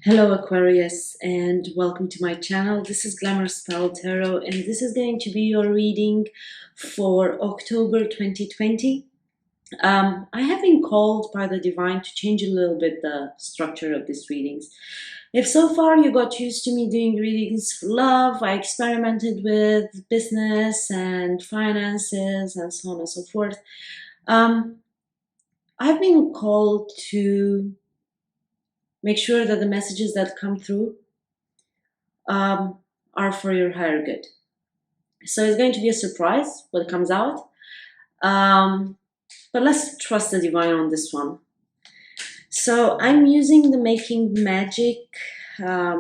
Hello Aquarius and welcome to my channel. This is Glamour Spell Tarot and this is going to be your reading for October 2020. I have been called by the divine to change a little bit the structure of these readings. If so far you got used to me doing readings for love, I experimented with business and finances and so on and so forth. I've been called to make sure that the messages that come through are for your higher good. So it's going to be a surprise what comes out. But let's trust the divine on this one. So I'm using the Making Magic as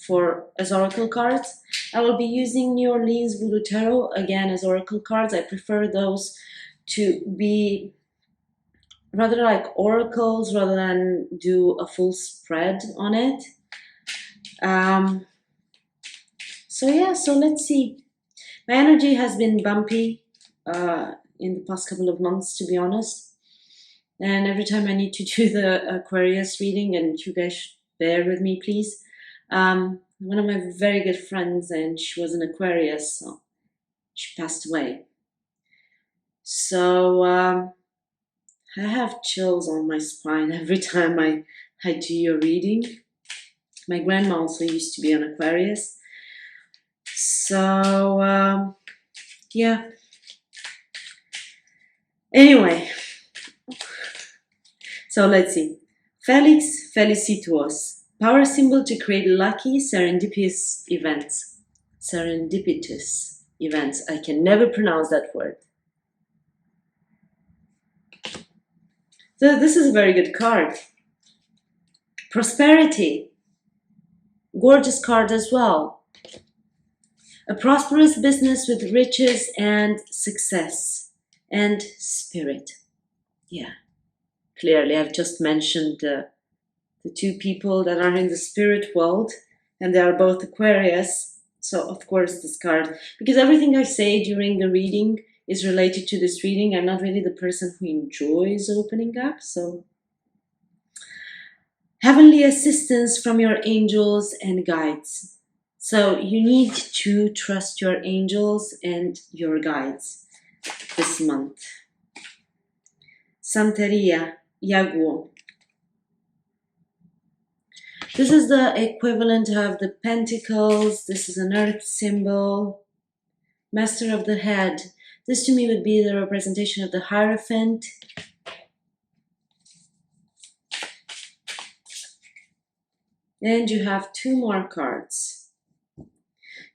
oracle cards. I will be using New Orleans Voodoo Tarot again as oracle cards. I prefer those to be rather like oracles rather than do a full spread on it. So let's see. My energy has been bumpy in the past couple of months, to be honest. And every time I need to do the Aquarius reading, and you guys should bear with me, please. One of my very good friends, and she was an Aquarius, so she passed away. So I have chills on my spine every time I do your reading. My grandma also used to be an Aquarius. So, yeah. Anyway, so let's see. Felix felicituos. Power symbol to create lucky, serendipitous events. Serendipitous events. I can never pronounce that word. So this is a very good card. Prosperity. Gorgeous card as well. A prosperous business with riches and success and spirit. Yeah, clearly I've just mentioned the two people that are in the spirit world, and they are both Aquarius. So of course this card, because everything I say during the reading is related to this reading. I'm not really the person who enjoys opening up. So heavenly assistance from your angels and guides. So you need to trust your angels and your guides this month. Santeria, Yaguo. This is the equivalent of the Pentacles. This is an earth symbol. Master of the head. This to me would be the representation of the Hierophant. And you have two more cards.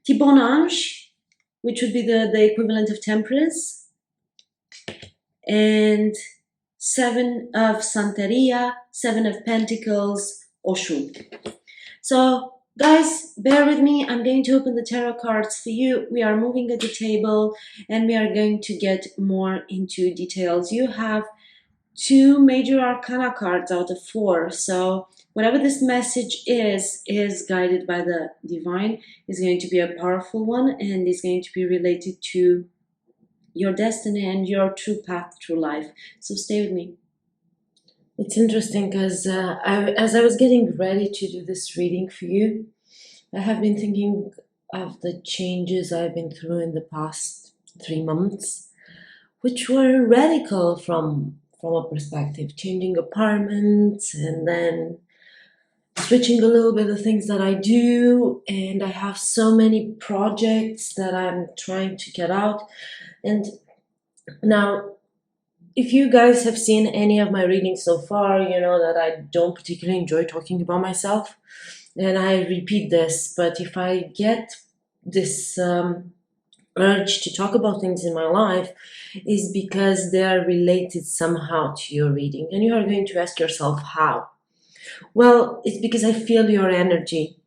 Tibonange, which would be the equivalent of Temperance, and Seven of Santeria, Seven of Pentacles, Oshun. So guys, bear with me. I'm going to open the tarot cards for you. We are moving at the table and we are going to get more into details. You have two major arcana cards out of four, so whatever this message is guided by the divine, is going to be a powerful one and is going to be related to your destiny and your true path through life. So stay with me. It's interesting because as I was getting ready to do this reading for you, I have been thinking of the changes I've been through in the past 3 months, which were radical from a perspective, changing apartments and then switching a little bit of things that I do, and I have so many projects that I'm trying to get out. And now, if you guys have seen any of my readings so far, you know that I don't particularly enjoy talking about myself, and I repeat this, but if I get this urge to talk about things in my life, is because they are related somehow to your reading. And you are going to ask yourself how. Well, it's because I feel your energy,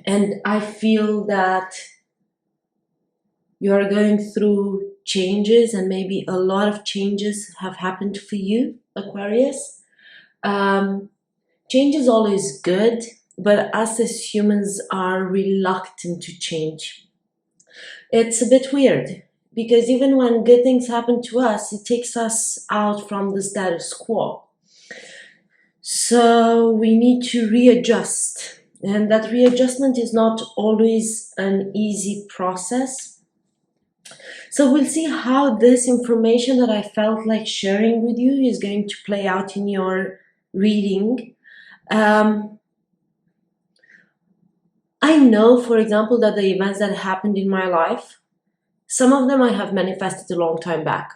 and I feel that you are going through changes, and maybe a lot of changes have happened for you, Aquarius. Change is always good, but us as humans are reluctant to change. It's a bit weird because even when good things happen to us, it takes us out from the status quo. So we need to readjust, and that readjustment is not always an easy process. So we'll see how this information that I felt like sharing with you is going to play out in your reading. I know, for example, that the events that happened in my life, some of them I have manifested a long time back.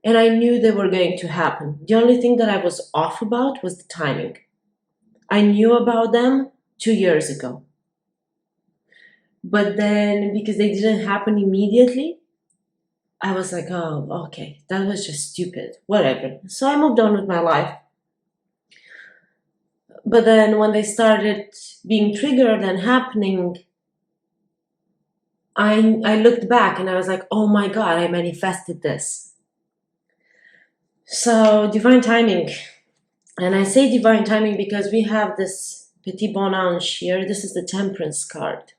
And I knew they were going to happen. The only thing that I was off about was the timing. I knew about them 2 years ago. But then, because they didn't happen immediately, I was like, oh, okay, that was just stupid. Whatever. So I moved on with my life. But then when they started being triggered and happening, I looked back and I was like, oh my God, I manifested this. So divine timing. And I say divine timing because we have this petit bon ange here. This is the temperance card.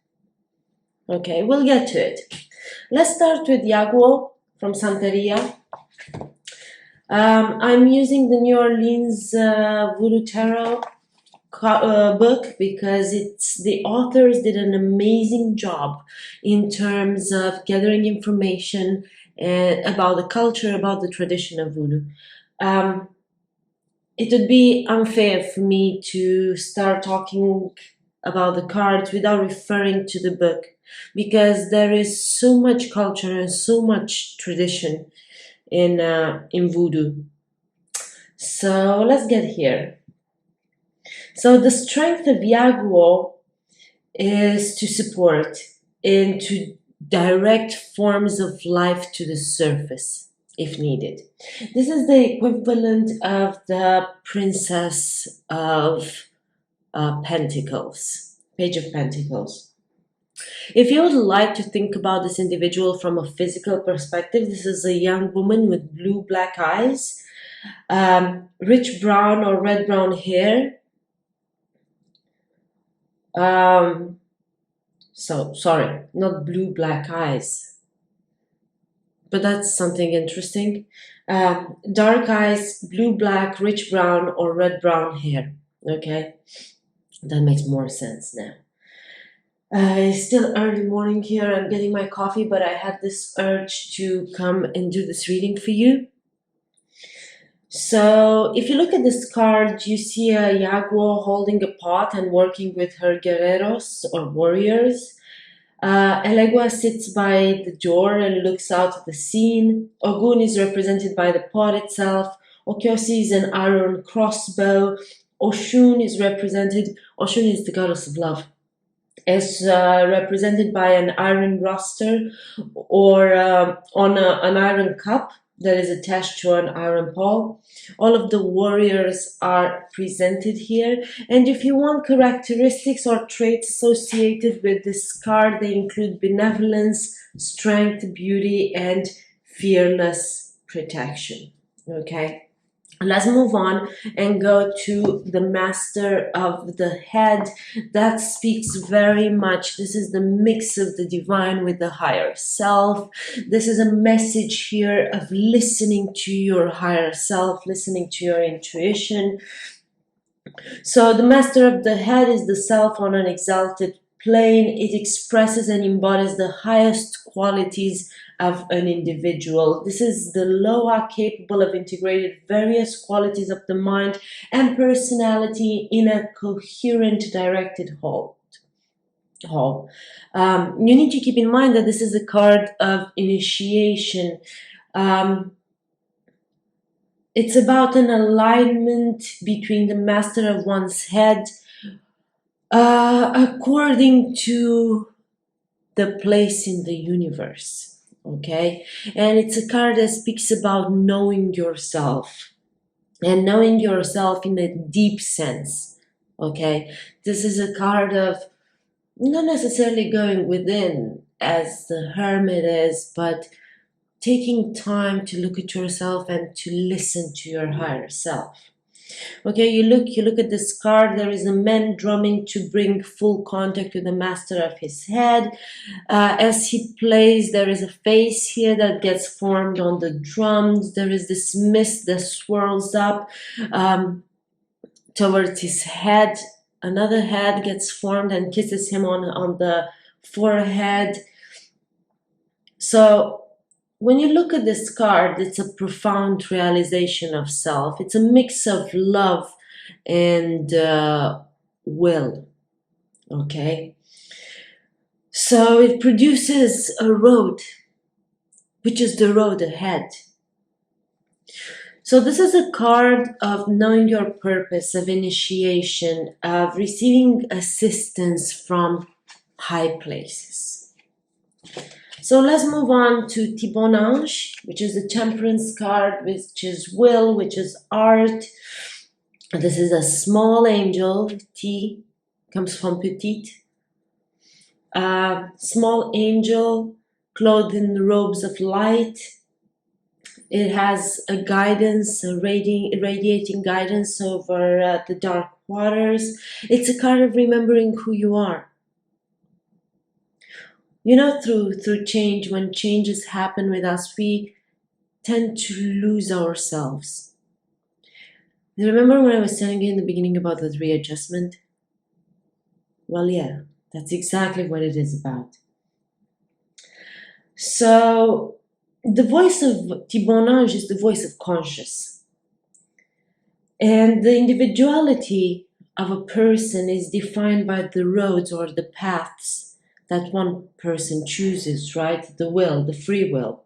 Okay, we'll get to it. Let's start with Yaguo from Santeria. I'm using the New Orleans Voodoo Tarot book because the authors did an amazing job in terms of gathering information about the culture, about the tradition of voodoo. It would be unfair for me to start talking about the cards without referring to the book, because there is so much culture and so much tradition in voodoo. So let's get here. So the strength of Yaguo is to support and to direct forms of life to the surface if needed. This is the equivalent of the Princess of Pentacles, Page of Pentacles. If you would like to think about this individual from a physical perspective, this is a young woman with blue-black eyes, rich brown or red-brown hair. Sorry, not blue-black eyes, but that's something interesting. Dark eyes, blue-black, rich brown, or red-brown hair. Okay, that makes more sense now. It's still early morning here. I'm getting my coffee, but I had this urge to come and do this reading for you. So if you look at this card, you see a Yaguo holding a pot and working with her guerreros or warriors. Elegua sits by the door and looks out at the scene. Ogun is represented by the pot itself. Okyosi is an iron crossbow. Oshun is the goddess of love, is represented by an iron roster or on an iron cup that is attached to an iron pole. All of the warriors are presented here. And if you want characteristics or traits associated with this card, they include benevolence, strength, beauty, and fearless protection. Okay? Let's move on and go to the Master of the Head. That speaks very much. This is the mix of the divine with the higher self. This is a message here of listening to your higher self, listening to your intuition. So the Master of the Head is the self on an exalted plane. It expresses and embodies the highest qualities of an individual. This is the Loa capable of integrating various qualities of the mind and personality in a coherent, directed whole. You need to keep in mind that this is a card of initiation. It's about an alignment between the master of one's head according to the place in the universe. Okay, and it's a card that speaks about knowing yourself and knowing yourself in a deep sense. Okay, this is a card of not necessarily going within as the hermit is, but taking time to look at yourself and to listen to your higher self. Okay, you look at this card. There is a man drumming to bring full contact with the master of his head. As he plays, there is a face here that gets formed on the drums. There is this mist that swirls up. towards his head. Another head gets formed and kisses him on the forehead. So when you look at this card, it's a profound realization of self. It's a mix of love and will. Okay? So it produces a road, which is the road ahead. So this is a card of knowing your purpose, of initiation, of receiving assistance from high places. So let's move on to Tibonange, which is the temperance card, which is will, which is art. This is a small angel. T comes from petite. Small angel clothed in the robes of light. It has a guidance, a radiating guidance over the dark waters. It's a card of remembering who you are. You know, through change, when changes happen with us, we tend to lose ourselves. You remember when I was telling you in the beginning about the readjustment? Well, yeah, that's exactly what it is about. So the voice of Tibonange is the voice of conscious. And the individuality of a person is defined by the roads or the paths that one person chooses, right? The will, the free will.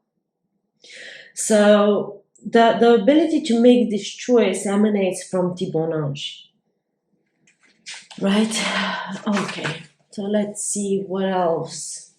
So the ability to make this choice emanates from Tibonange, right? Okay, so let's see what else.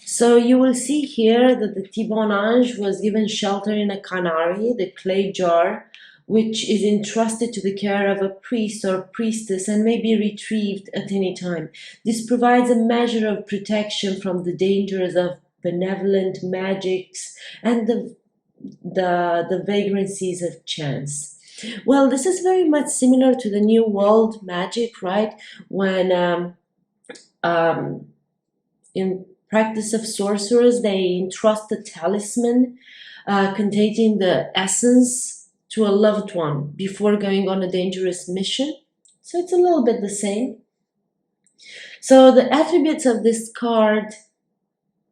So you will see here that the Tibonange was given shelter in a canary, the clay jar, which is entrusted to the care of a priest or priestess and may be retrieved at any time. This provides a measure of protection from the dangers of benevolent magics and the vagrancies of chance. Well, this is very much similar to the New World magic, right? When in practice of sorcerers, they entrust a talisman containing the essence to a loved one before going on a dangerous mission. So it's a little bit the same. So the attributes of this card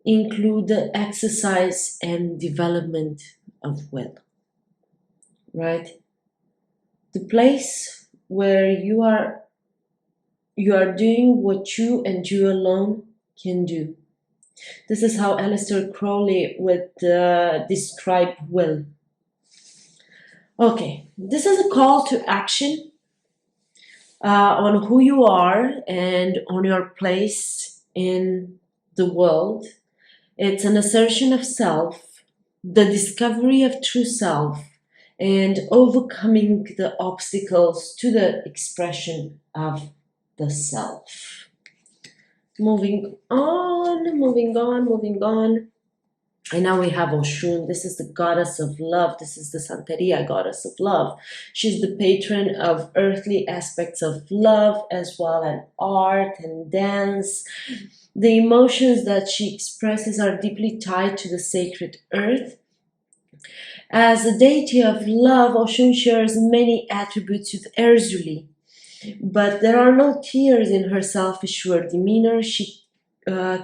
include the exercise and development of will, right? The place where you are doing what you and you alone can do. This is how Aleister Crowley would describe will. Okay, this is a call to action on who you are and on your place in the world. It's an assertion of self, the discovery of true self, and overcoming the obstacles to the expression of the self. Moving on, moving on, moving on. And now we have Oshun. This is the goddess of love. This is the Santeria goddess of love. She's the patron of earthly aspects of love as well as art and dance. The emotions that she expresses are deeply tied to the sacred earth. As a deity of love, Oshun shares many attributes with Erzuli, but there are no tears in her self-assured demeanor. She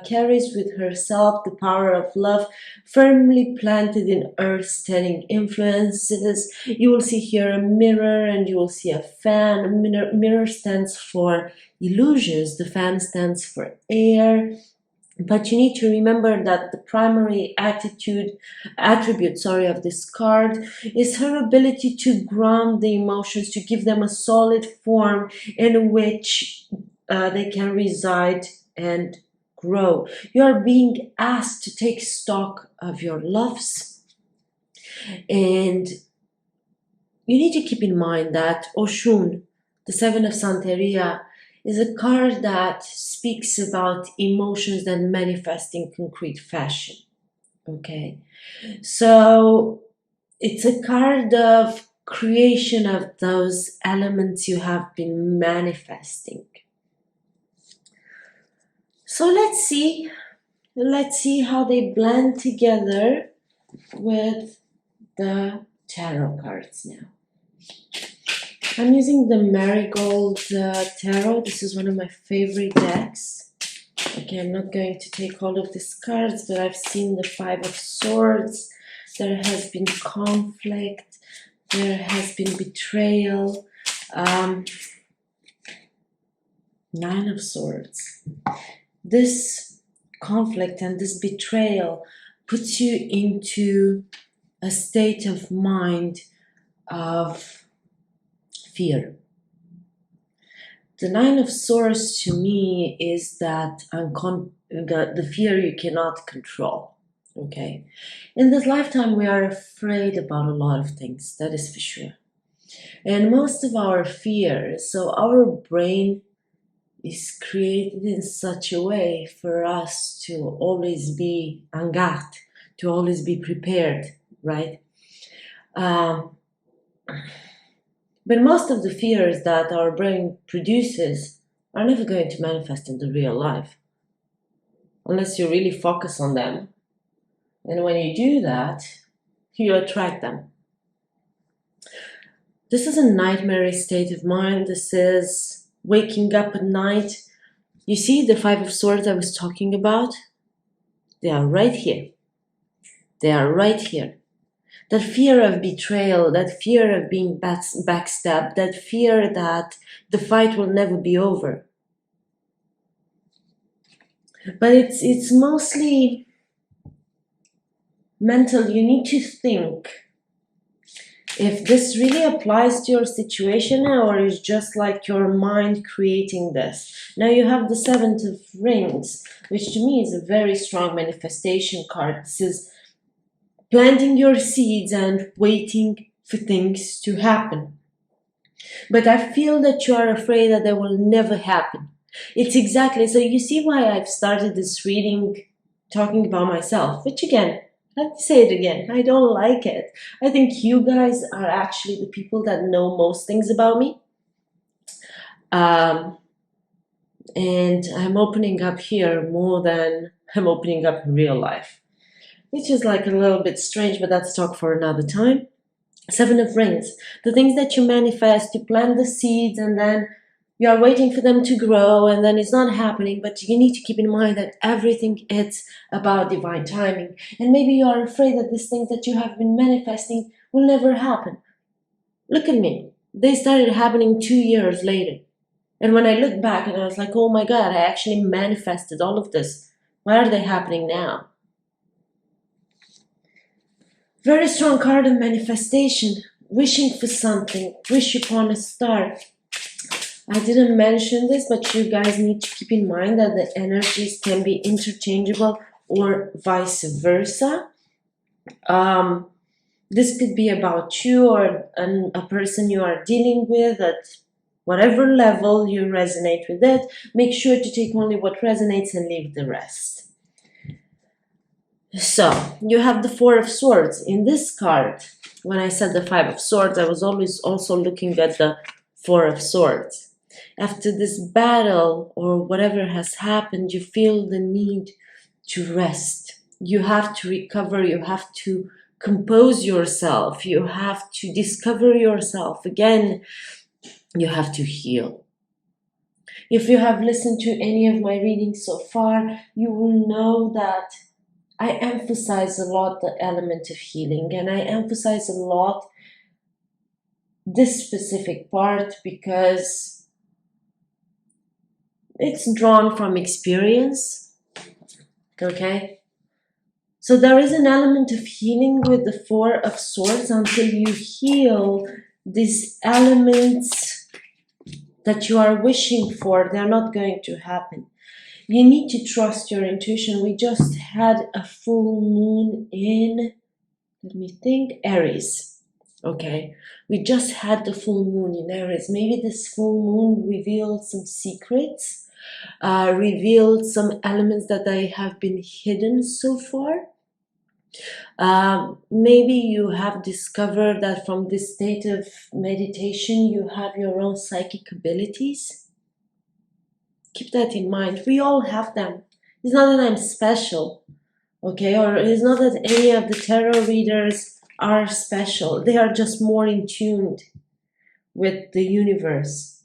carries with herself the power of love firmly planted in earth-steadying influences. You will see here a mirror and you will see a fan. A mirror stands for illusions. The fan stands for air. But you need to remember that the primary attribute of this card is her ability to ground the emotions, to give them a solid form in which they can reside and grow. You are being asked to take stock of your loves, and you need to keep in mind that Oshun, the Seven of Santeria, is a card that speaks about emotions that manifest in concrete fashion. Okay, so it's a card of creation of those elements you have been manifesting. So let's see how they blend together with the tarot cards now. I'm using the Marigold Tarot. This is one of my favorite decks. Okay, I'm not going to take all of these cards, but I've seen the Five of Swords. There has been conflict. There has been betrayal. Nine of Swords. This conflict and this betrayal puts you into a state of mind of fear. The Nine of Swords to me is that the fear you cannot control. Okay, in this lifetime we are afraid about a lot of things, that is for sure. And most of our fears, so our brain is created in such a way for us to always be en garde, to always be prepared, right? But most of the fears that our brain produces are never going to manifest in the real life, unless you really focus on them. And when you do that, you attract them. This is a nightmare state of mind. This is waking up at night. You see the Five of Swords I was talking about? They are right here. They are right here. That fear of betrayal, that fear of being backstabbed, that fear that the fight will never be over. But it's mostly mental. You need to think if this really applies to your situation or is just like your mind creating this. Now you have the Seven of Rings, which to me is a very strong manifestation card. This is planting your seeds and waiting for things to happen. But I feel that you are afraid that they will never happen. It's exactly, so you see why I've started this reading talking about myself, which again, let's say it again, I don't like it. I think you guys are actually the people that know most things about me. And I'm opening up here more than I'm opening up in real life, which is like a little bit strange, but that's talk for another time. Seven of Rings, the things that you manifest, you plant the seeds and then you are waiting for them to grow and then it's not happening, but you need to keep in mind that everything is about divine timing. And maybe you are afraid that these things that you have been manifesting will never happen. Look at me. They started happening 2 years later. And when I look back and I was like, oh my God, I actually manifested all of this. Why are they happening now? Very strong card of manifestation. Wishing for something. Wish upon a star. I didn't mention this, but you guys need to keep in mind that the energies can be interchangeable or vice versa. This could be about you or a person you are dealing with at whatever level you resonate with it. Make sure to take only what resonates and leave the rest. So, you have the Four of Swords. In this card, when I said the Five of Swords, I was always also looking at the Four of Swords. After this battle or whatever has happened, you feel the need to rest. You have to recover. You have to compose yourself. You have to discover yourself. Again, you have to heal. If you have listened to any of my readings so far, you will know that I emphasize a lot the element of healing, and I emphasize a lot this specific part because it's drawn from experience, okay? So there is an element of healing with the Four of Swords. Until you heal these elements that you are wishing for, they're not going to happen. You need to trust your intuition. We just had a full moon in, let me think, Aries. Okay, we just had the full moon in Aries. Maybe this full moon revealed some secrets, revealed some elements that they have been hidden so far. Maybe you have discovered that from this state of meditation you have your own psychic abilities. Keep that in mind. We all have them. It's not that I'm special, okay? Or it's not that any of the tarot readers are special. They are just more in tuned with the universe.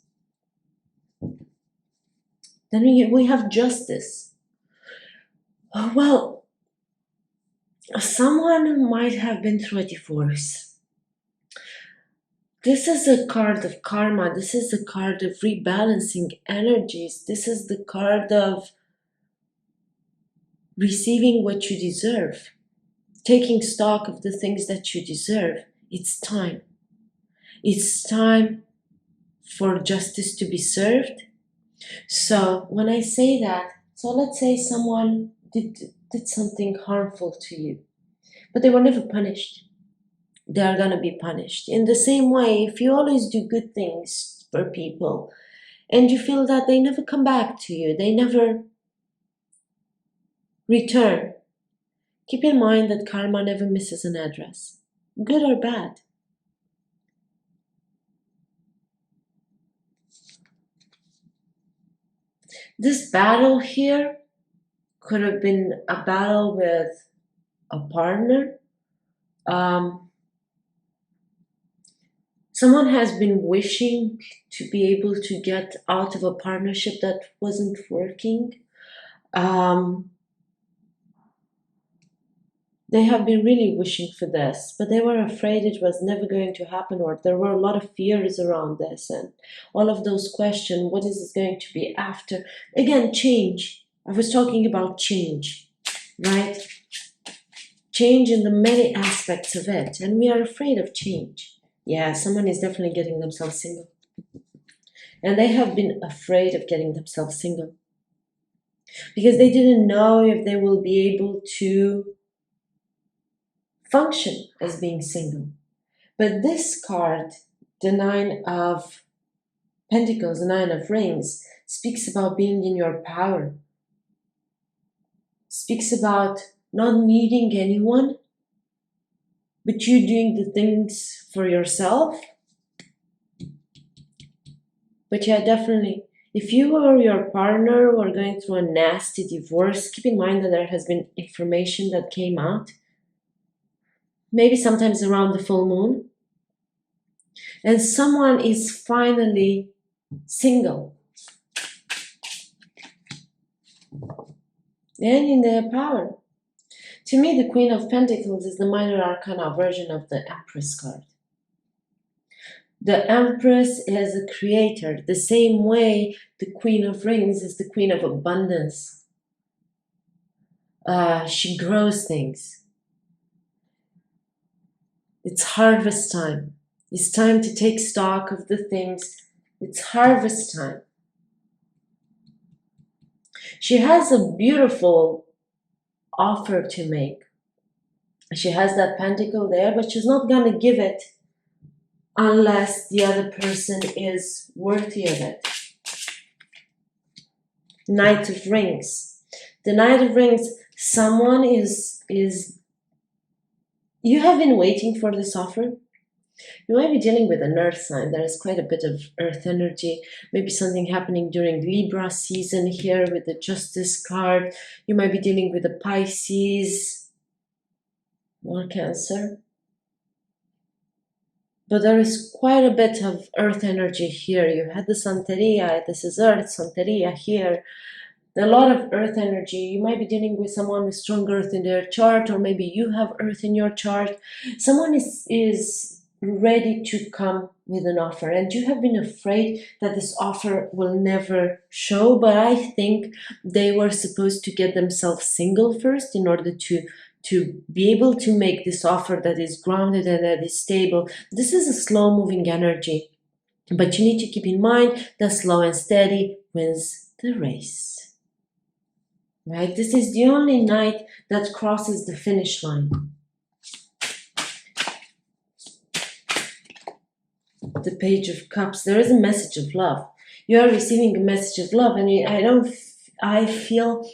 Then we have justice. Well, someone might have been through a divorce. This is a card of karma. This is a card of rebalancing energies. This is the card of receiving what you deserve, taking stock of the things that you deserve. It's time. It's time for justice to be served. So when I say that, so let's say someone did something harmful to you, but they were never punished. They are going to be punished. In the same way, if you always do good things for people and you feel that they never come back to you, they never return, keep in mind that karma never misses an address, good or bad. This battle here could have been a battle with a partner. Someone has been wishing to be able to get out of a partnership that wasn't working. They have been really wishing for this, but they were afraid it was never going to happen, or there were a lot of fears around this and all of those questions. What is this going to be after? Again, change. I was talking about change, right? Change in the many aspects of it, and we are afraid of change. Yeah, someone is definitely getting themselves single. And they have been afraid of getting themselves single because they didn't know if they will be able to function as being single. But this card, the Nine of Pentacles, the Nine of Rings, speaks about being in your power. Speaks about not needing anyone, but you doing the things for yourself. But yeah, definitely, if you or your partner were going through a nasty divorce, keep in mind that there has been information that came out, maybe sometimes around the full moon, and someone is finally single and in their power. To me, the Queen of Pentacles is the minor arcana version of the Empress card. The Empress is a creator, the same way the Queen of Rings is the Queen of Abundance. She grows things. It's harvest time. It's time to take stock of the things. It's harvest time. She has a beautiful offer to make. She has that pentacle there, but she's not going to give it unless the other person is worthy of it. Knight of Rings. The Knight of Rings, someone is you have been waiting for this offer. You might be dealing with an earth sign. There is quite a bit of earth energy. Maybe something happening during Libra season here with the Justice card. You might be dealing with a Pisces or Cancer. But there is quite a bit of earth energy here. You had the Santeria. This is earth, Santeria here. A lot of earth energy. You might be dealing with someone with strong earth in their chart, or maybe you have earth in your chart. Someone is ready to come with an offer, and you have been afraid that this offer will never show, but I think they were supposed to get themselves single first in order to be able to make this offer that is grounded and that is stable. This is a slow moving energy, but you need to keep in mind that slow and steady wins the race. Right? This is the only knight that crosses the finish line. The Page of Cups. There is a message of love. You are receiving a message of love, and I feel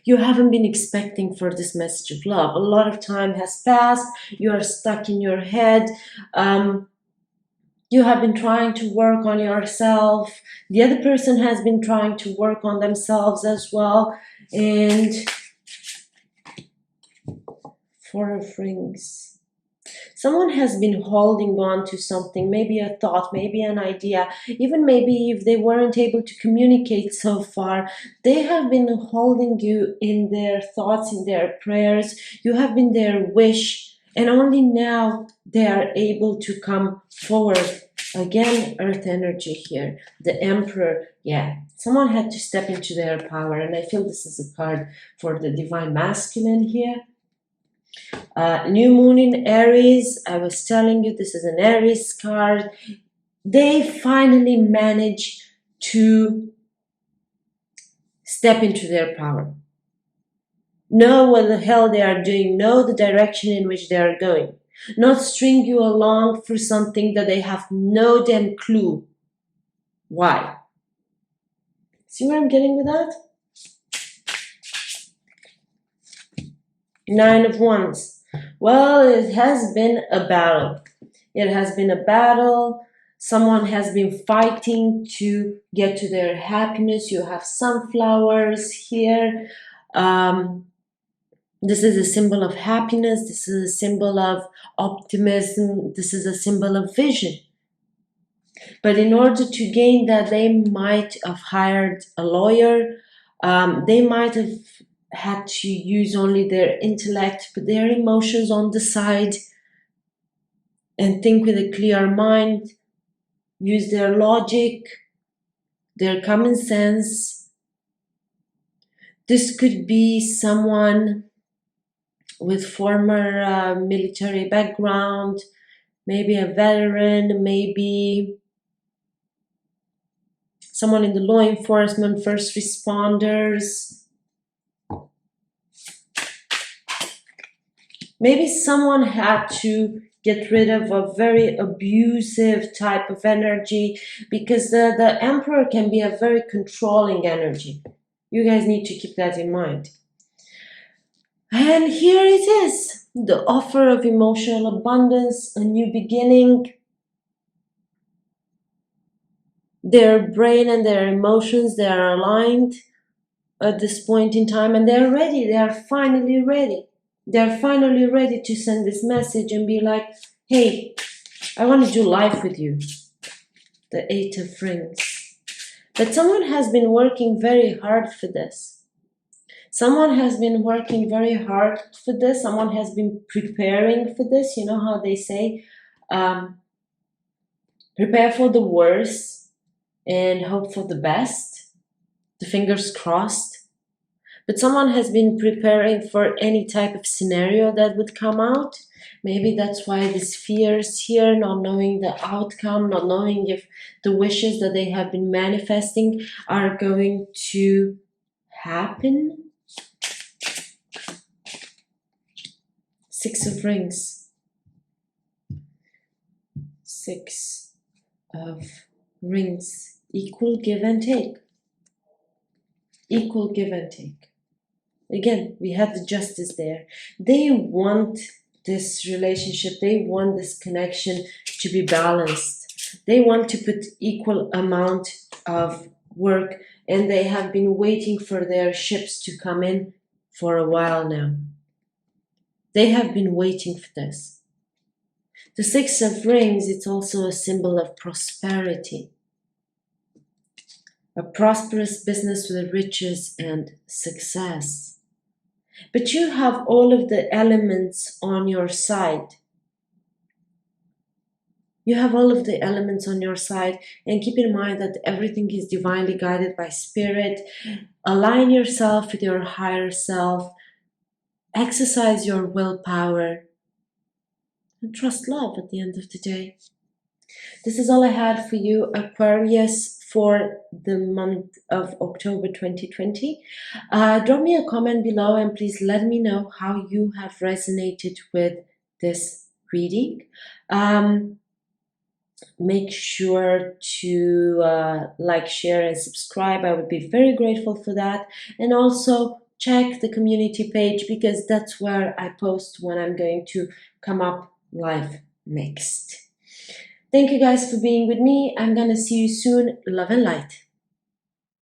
you haven't been expecting for this message of love. A lot of time has passed. You are stuck in your head. You have been trying to work on yourself. The other person has been trying to work on themselves as well. And Four of Rings. Someone has been holding on to something, maybe a thought, maybe an idea, even maybe if they weren't able to communicate so far, they have been holding you in their thoughts, in their prayers. You have been their wish, and only now they are able to come forward. Again, earth energy here, the emperor. Yeah, someone had to step into their power, and I feel this is a card for the divine masculine here. New moon in Aries. I was telling you this is an Aries card. They finally manage to step into their power. Know what the hell they are doing. Know the direction in which they are going. Not string you along for something that they have no damn clue why. See where I'm getting with that? Nine of Wands. Well, it has been a battle. It has been a battle. Someone has been fighting to get to their happiness. You have sunflowers here. This is a symbol of happiness. This is a symbol of optimism. This is a symbol of vision. But in order to gain that, they might have hired a lawyer. They might have had to use only their intellect, put their emotions on the side, and think with a clear mind, use their logic, their common sense. This could be someone with former military background, maybe a veteran, maybe someone in the law enforcement, first responders. Maybe someone had to get rid of a very abusive type of energy, because the emperor can be a very controlling energy. You guys need to keep that in mind. And here it is, the offer of emotional abundance, a new beginning. Their brain and their emotions, they are aligned at this point in time, and they're ready. They are finally ready. They're finally ready to send this message and be like, hey, I want to do life with you. The Eight of Rings. But someone has been working very hard for this. Someone has been working very hard for this. Someone has been preparing for this. You know how they say, prepare for the worst and hope for the best. The fingers crossed. But someone has been preparing for any type of scenario that would come out. Maybe that's why these fears here, not knowing the outcome, not knowing if the wishes that they have been manifesting are going to happen. Six of Rings. Six of Rings. Equal give and take. Equal give and take. Again, we have the Justice there. They want this relationship, they want this connection to be balanced. They want to put equal amount of work, and they have been waiting for their ships to come in for a while now. They have been waiting for this. The Six of Rings, it's also a symbol of prosperity. A prosperous business with riches and success. But you have all of the elements on your side. You have all of the elements on your side, and keep in mind that everything is divinely guided by spirit. Align yourself with your higher self. Exercise your willpower. And trust love at the end of the day. This is all I had for you, Aquarius, for the month of October 2020. Drop me a comment below and please let me know how you have resonated with this reading. Make sure to like, share, and subscribe. I would be very grateful for that. And also check the community page, because that's where I post when I'm going to come up live next. Thank you guys for being with me. I'm gonna see you soon. Love and light.